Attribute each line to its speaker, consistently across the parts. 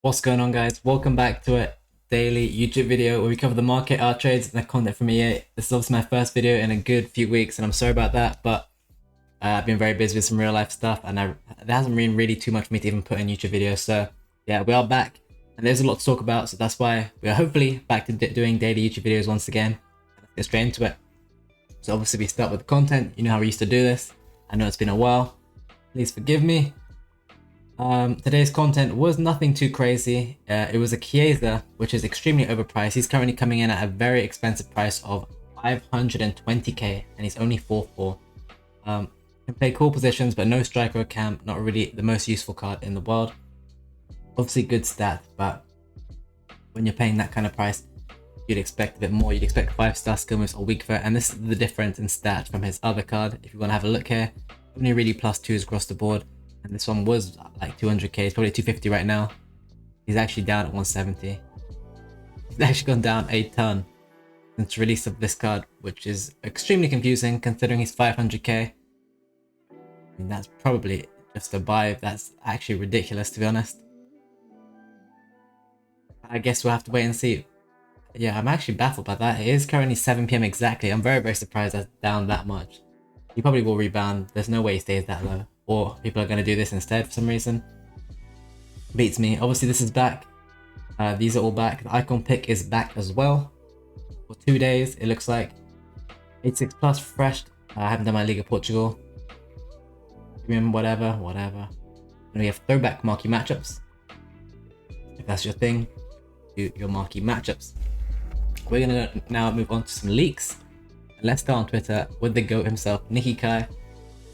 Speaker 1: What's going on, guys? Welcome back to a daily YouTube video where we cover the market, our trades, and the content from EA. This is obviously my first video in a good few weeks, and I'm sorry about that, but I've been very busy with some real life stuff, and there hasn't been really too much for me to even put in YouTube videos. So yeah, we are back, and there's a lot to talk about, so that's why we are hopefully back to doing daily YouTube videos once again. Let's get straight into it. So obviously we start with the content. You know how we used to do this. I know it's been a while. Please forgive me. Today's content was nothing too crazy. It was a Chiesa, which is extremely overpriced. He's currently coming in at a very expensive price of 520k, and he's only 4-4. Can play cool positions, but no striker or cam. Not really the most useful card in the world. Obviously good stats, but when you're paying that kind of price, you'd expect a bit more. You'd expect 5-star skill moves or weak foot, and this is the difference in stats from his other card. If you want to have a look here, only really +2s across the board. And this one was like 200k, it's probably 250 right now. He's actually down at 170. He's actually gone down a ton since release of this card, which is extremely confusing considering he's 500k. I mean, that's probably just a buy. That's actually ridiculous, to be honest. I guess we'll have to wait and see. Yeah, I'm actually baffled by that. It is currently 7 PM exactly. I'm very, very surprised that's down that much. He probably will rebound. There's no way he stays that low. Or people are going to do this instead for some reason. Beats me. Obviously this is back. These are all back. The icon pick is back as well. For 2 days, it looks like. 86 plus refreshed. I haven't done my League of Portugal. Remember, whatever. And we have throwback marquee matchups. If that's your thing, do your marquee matchups. We're going to now move on to some leaks. And let's start on Twitter with the GOAT himself, Nicky Kai,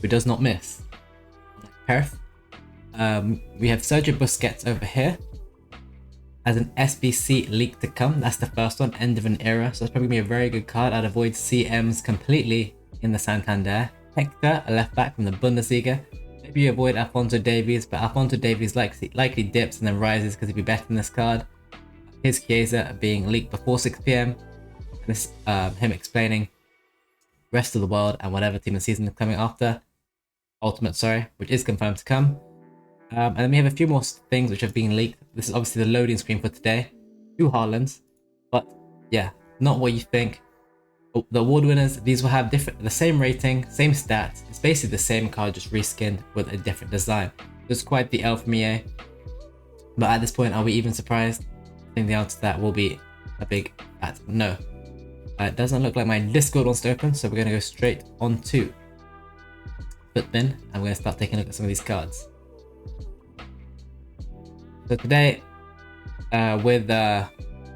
Speaker 1: who does not miss. Perth. We have Sergio Busquets over here as an SBC leak to come. That's the first one, end of an era. So that's probably gonna be a very good card. I'd avoid CMs completely in the Santander. Hector, a left back from the Bundesliga. Maybe you avoid Alphonso Davies, but Alphonso Davies likely dips and then rises because he'd be better than this card. His Chiesa being leaked before 6 PM. And this him explaining rest of the world and whatever team of the season is coming after. Ultimate, sorry, which is confirmed to come. And then we have a few more things which have been leaked. This is obviously the loading screen for today. 2 Haalands, but yeah, not what you think. The award winners, these will have the same rating, same stats. It's basically the same card, just reskinned with a different design. It's quite the L from EA. But at this point, are we even surprised? I think the answer to that will be a big fat no. It doesn't look like my Discord wants to open, so we're going to go straight on to Futbin. I'm going to start taking a look at some of these cards. So today, with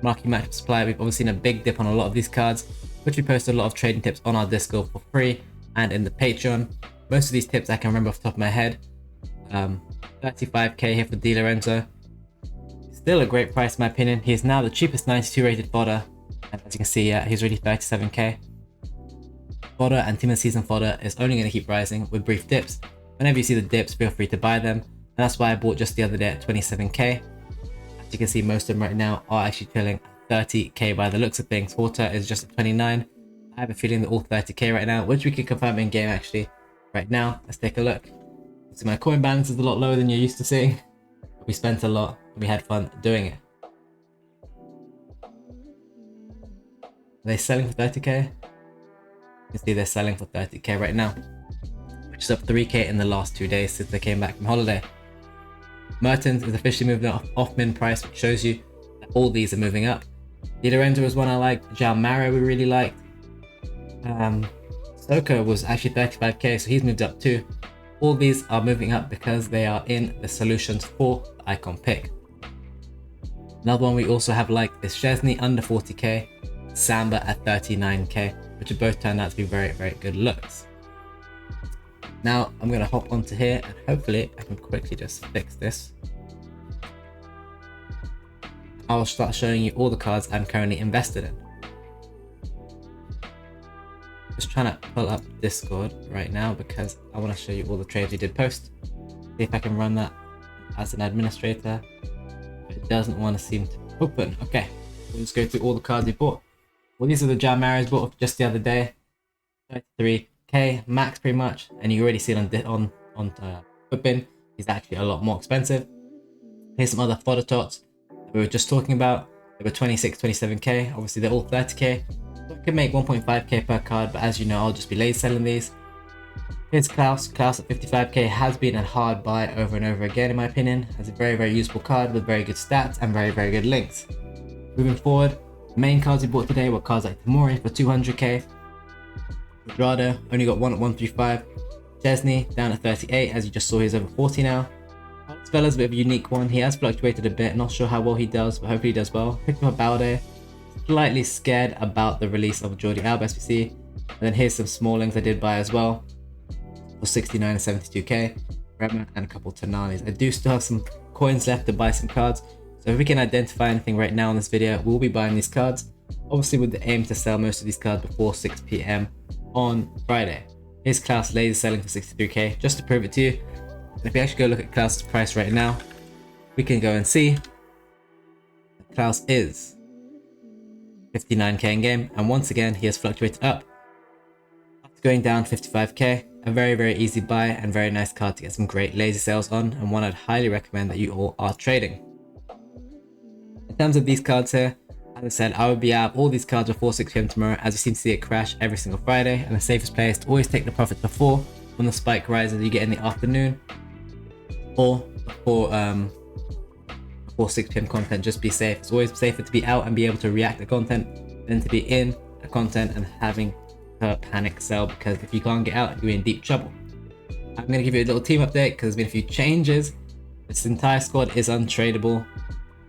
Speaker 1: marquee matchup supply, we've obviously seen a big dip on a lot of these cards, which we posted a lot of trading tips on our Discord for free and in the Patreon. Most of these tips I can remember off the top of my head. 35k here for Di Lorenzo. Still a great price in my opinion. He is now the cheapest 92 rated fodder. And as you can see, he's already 37k. Fodder and team of the season fodder is only going to keep rising with brief dips. Whenever you see the dips, feel free to buy them. And that's why I bought just the other day at 27k. As you can see, most of them right now are actually chilling at 30k by the looks of things. Horta is just at 29. I have a feeling they're all 30k right now, which we can confirm in game actually. Right now, let's take a look. See, my coin balance is a lot lower than you're used to seeing. We spent a lot and we had fun doing it. Are they selling for 30k? You can see they're selling for 30k right now, which is up 3k in the last 2 days since they came back from holiday. Mertens is officially moving off min price, which shows you that all these are moving up. Di Lorenzo was one I liked. João Mario we really liked. Soko was actually 35k, so he's moved up too. All these are moving up because they are in the solutions for the icon pick. Another one we also have liked is Szczesny under 40k, Samba at 39k. Which have both turned out to be very, very good looks. Now I'm going to hop onto here and hopefully I can quickly just fix this. I'll start showing you all the cards I'm currently invested in. Just trying to pull up Discord right now because I want to show you all the trades we did post. See if I can run that as an administrator. But it doesn't want to seem to open. Okay, we'll just go through all the cards we bought. Well, these are the João Marios bought just the other day. 33k max pretty much, and you already see it on Futbin. He's actually a lot more expensive. Here's some other fodder tots we were just talking about. They were 26, 27k. Obviously, they're all 30k. So I could make 1.5k per card, but as you know, I'll just be lazy selling these. Here's Klaus. Klaus at 55k has been a hard buy over and over again, in my opinion. Has a very, very useful card with very good stats and very, very good links. Moving forward, the main cards we bought today were cards like Tamori for 200k. Quadrado only got one at 135. Chesney down at 38, as you just saw, he's over 40 now. Svella's a bit of a unique one. He has fluctuated a bit, not sure how well he does, but hopefully he does well. Picked up a Balde. Slightly scared about the release of Jordi Alba SBC. And then here's some Smallings I did buy as well for 69 and 72k. Rema and a couple Tenanis. I do still have some coins left to buy some cards. So if we can identify anything right now in this video, we'll be buying these cards. Obviously with the aim to sell most of these cards before 6 PM on Friday. Here's Klaus laser selling for 63k, just to prove it to you. And if we actually go look at Klaus's price right now, we can go and see Klaus is 59k in game, and once again he has fluctuated up. After going down 55k, a very, very easy buy and very nice card to get some great lazy sales on, and one I'd highly recommend that you all are trading. In terms of these cards here, as I said, I would be out of all these cards before 6 PM tomorrow, as we seem to see it crash every single Friday, and the safest play is to always take the profits before, when the spike rises you get in the afternoon, or before 6 PM content. Just be safe. It's always safer to be out and be able to react to content than to be in the content and having a panic sell, because if you can't get out, you're in deep trouble. I'm going to give you a little team update because there's been a few changes. This entire squad is untradeable.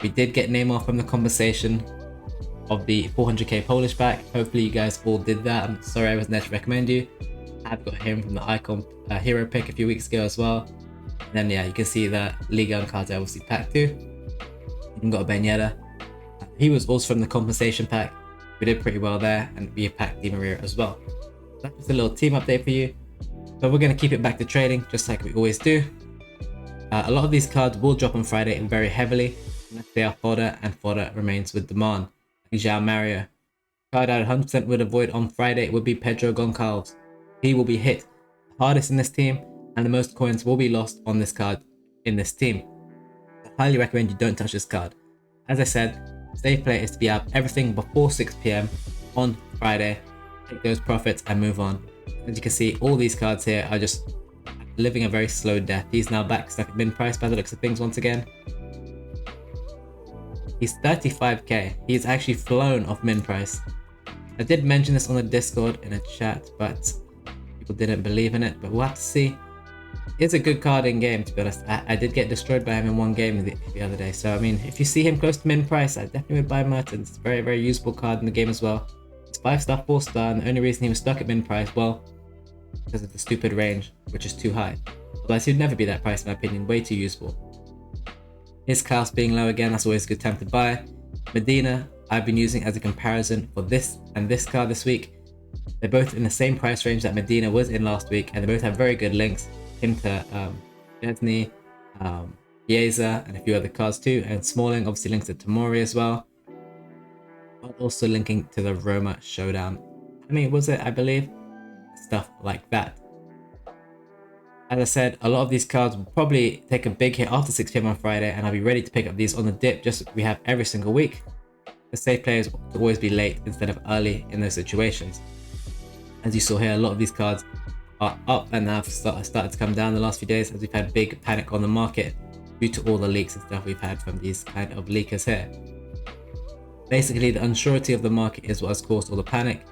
Speaker 1: We did get Neymar from the conversation of the 400k Polish pack. Hopefully you guys all did that. I'm sorry I wasn't there to recommend you. I've got him from the Icon Hero pick a few weeks ago as well. And then yeah, you can see that Liga on cards are obviously pack 2. Even got a Ben Yedder. He was also from the compensation pack. We did pretty well there, and we packed Di Maria as well. That's just a little team update for you. But we're going to keep it back to trading, just like we always do. A lot of these cards will drop on Friday and very heavily, unless they are fodder, and fodder remains with demand. Like João Mario. Card I 100% would avoid on Friday would be Pedro Goncalves. He will be hit hardest in this team, and the most coins will be lost on this card in this team. I highly recommend you don't touch this card. As I said, safe play is to be out everything before 6 PM on Friday, take those profits and move on. As you can see, all these cards here are just living a very slow death. He's now back stuck at min price by the looks of things once again. He's 35k. He's actually flown off min price. I did mention this on the Discord in a chat, but people didn't believe in it, but we'll have to see. It's a good card in game, to be honest. I did get destroyed by him in one game the other day, so I mean, if you see him close to min price, I definitely would buy Mertens. It's a very, very useful card in the game as well. It's 5-star, 4-star, and the only reason he was stuck at min price, well, because of the stupid range, which is too high. Otherwise, he'd never be that price, in my opinion. Way too useful. His Klaus being low again, that's always a good time to buy. Medina, I've been using as a comparison for this and this card this week. They're both in the same price range that Medina was in last week, and they both have very good links. Him to Chesney, Chiesa, and a few other cards too, and Smalling obviously links to Tamori as well, but also linking to the Roma Showdown. I mean, was it? I believe stuff like that. As I said, a lot of these cards will probably take a big hit after 6 PM on Friday, and I'll be ready to pick up these on the dip, just like we have every single week. The safe players will always be late instead of early in those situations. As you saw here, a lot of these cards are up and have started to come down the last few days, as we've had big panic on the market due to all the leaks and stuff we've had from these kind of leakers here. Basically, the unsurety of the market is what has caused all the panic,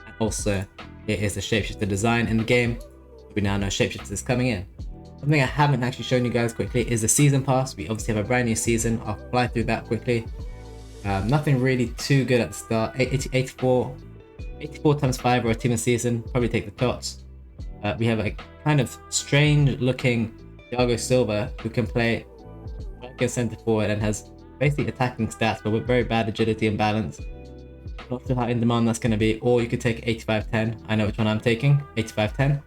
Speaker 1: and also it is the shapeshifter design in the game. We now know shapeshifters is coming in. Something I haven't actually shown you guys quickly is the season pass. We obviously have a brand new season. I'll fly through that quickly. Nothing really too good at the start. 84 times 5 or a team of season. Probably take the tots. We have a kind of strange looking Thiago Silva who can play like center forward and has basically attacking stats, but with very bad agility and balance. Not sure how in demand that's going to be. Or you could take 85-10. I know which one I'm taking. 85-10.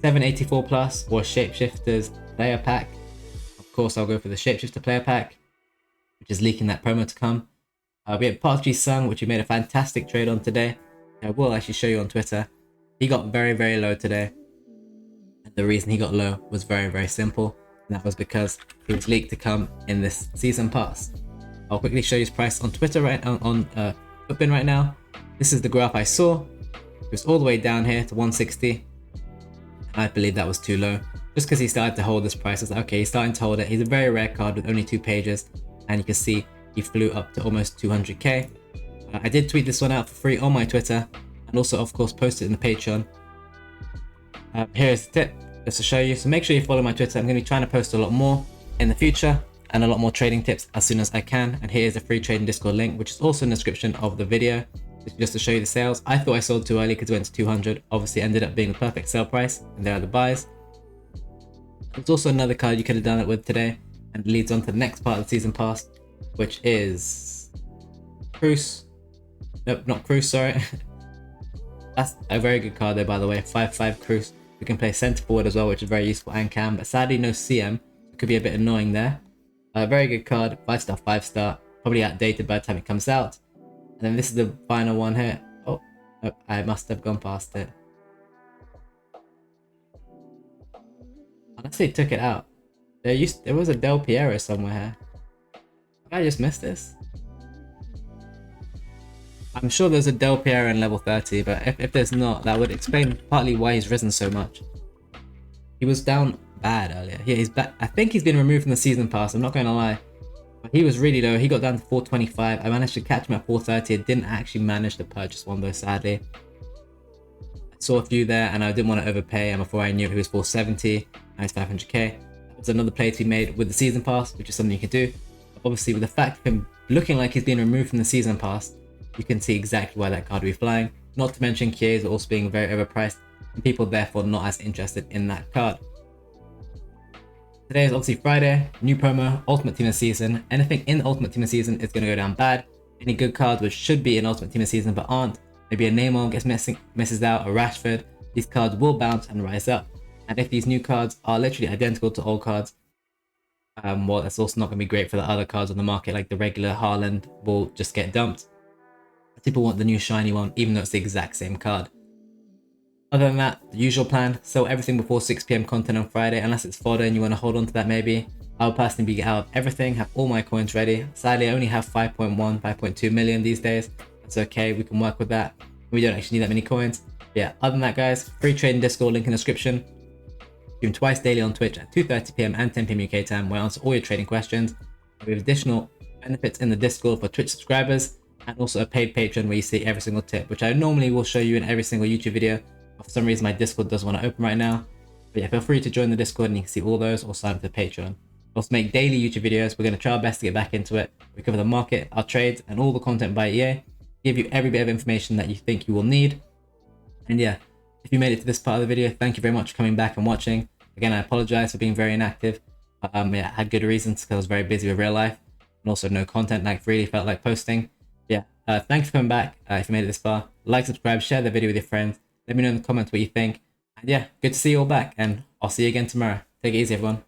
Speaker 1: 784 plus or Shapeshifters player pack. Of course, I'll go for the Shapeshifter player pack, which is leaking that promo to come. We have Park Ji-sung, which we made a fantastic trade on today. I will actually show you on Twitter. He got very, very low today. And the reason he got low was very, very simple. And that was because he was leaked to come in this season pass. I'll quickly show you his price on Twitter on FUTBIN right now. This is the graph I saw. It was all the way down here to 160. I believe that was too low. Just because he started to hold this price, I was like, okay, he's starting to hold it. He's a very rare card with only 2 pages, and you can see he flew up to almost 200k. I did tweet this one out for free on my Twitter, and also of course post it in the Patreon. Here's the tip, just to show you. So make sure you follow my Twitter. I'm going to be trying to post a lot more in the future, and a lot more trading tips as soon as I can. And here's the free trading Discord link, which is also in the description of the video, just to show you the sales. I thought I sold too early because it went to 200. Obviously ended up being the perfect sell price, and there are the buys. There's also another card you could have done it with today, and it leads on to the next part of the season pass, which is Cruz. Nope, not Cruz, sorry. That's a very good card though, by the way. 5/5 Cruz. We can play centre forward as well, which is very useful, and can, but sadly no CM. It could be a bit annoying there. Very good card, 5-star, 5-star. Probably outdated by the time it comes out. And then this is the final one here. Oh, I must have gone past it. Unless they took it out. There was a Del Piero somewhere here. Did I just miss this? I'm sure there's a Del Piero in level 30, but if there's not, that would explain partly why he's risen so much. He was down bad earlier. Yeah, he's back. I think he's been removed from the season pass, I'm not going to lie. But he was really low. He got down to 425. I managed to catch him at 430. I didn't actually manage to purchase one though, sadly. I saw a few there and I didn't want to overpay, and before I knew it, he was 470. Now he's 500k. That was another play to be made with the season pass, which is something you can do. But obviously with the fact of him looking like he's been removed from the season pass, you can see exactly why that card will be flying. Not to mention Chiesa also being very overpriced, and people therefore not as interested in that card. Today is obviously Friday, new promo, Ultimate Team of Season. Anything in Ultimate Team of Season is going to go down bad. Any good cards which should be in Ultimate Team of Season but aren't, maybe a Neymar gets misses out, a Rashford, these cards will bounce and rise up. And if these new cards are literally identical to old cards, well, that's also not going to be great for the other cards on the market, like the regular Haaland will just get dumped. People want the new shiny one, even though it's the exact same card. Other than that, the usual plan, sell everything before 6 PM content on Friday, unless it's fodder and you want to hold on to that maybe. I'll personally be out of everything, have all my coins ready. Sadly, I only have 5.1, 5.2 million these days. That's okay, we can work with that. We don't actually need that many coins. But yeah, other than that guys, free trading Discord, link in the description. Stream twice daily on Twitch at 2:30 PM and 10 PM UK time, where I answer all your trading questions. We have additional benefits in the Discord for Twitch subscribers, and also a paid Patreon where you see every single tip, which I normally will show you in every single YouTube video. For some reason my Discord doesn't want to open right now. But yeah, feel free to join the Discord and you can see all those, or sign up to Patreon. We also make daily YouTube videos. We're going to try our best to get back into it. We cover the market, our trades, and all the content by EA. Give you every bit of information that you think you will need. And yeah, if you made it to this part of the video, thank you very much for coming back and watching. Again, I apologize for being very inactive. Yeah, I had good reasons because I was very busy with real life. And also no content, like really felt like posting. Yeah, thanks for coming back. If you made it this far, like, subscribe, share the video with your friends. Let me know in the comments what you think. And yeah, good to see you all back, and I'll see you again tomorrow. Take it easy, everyone.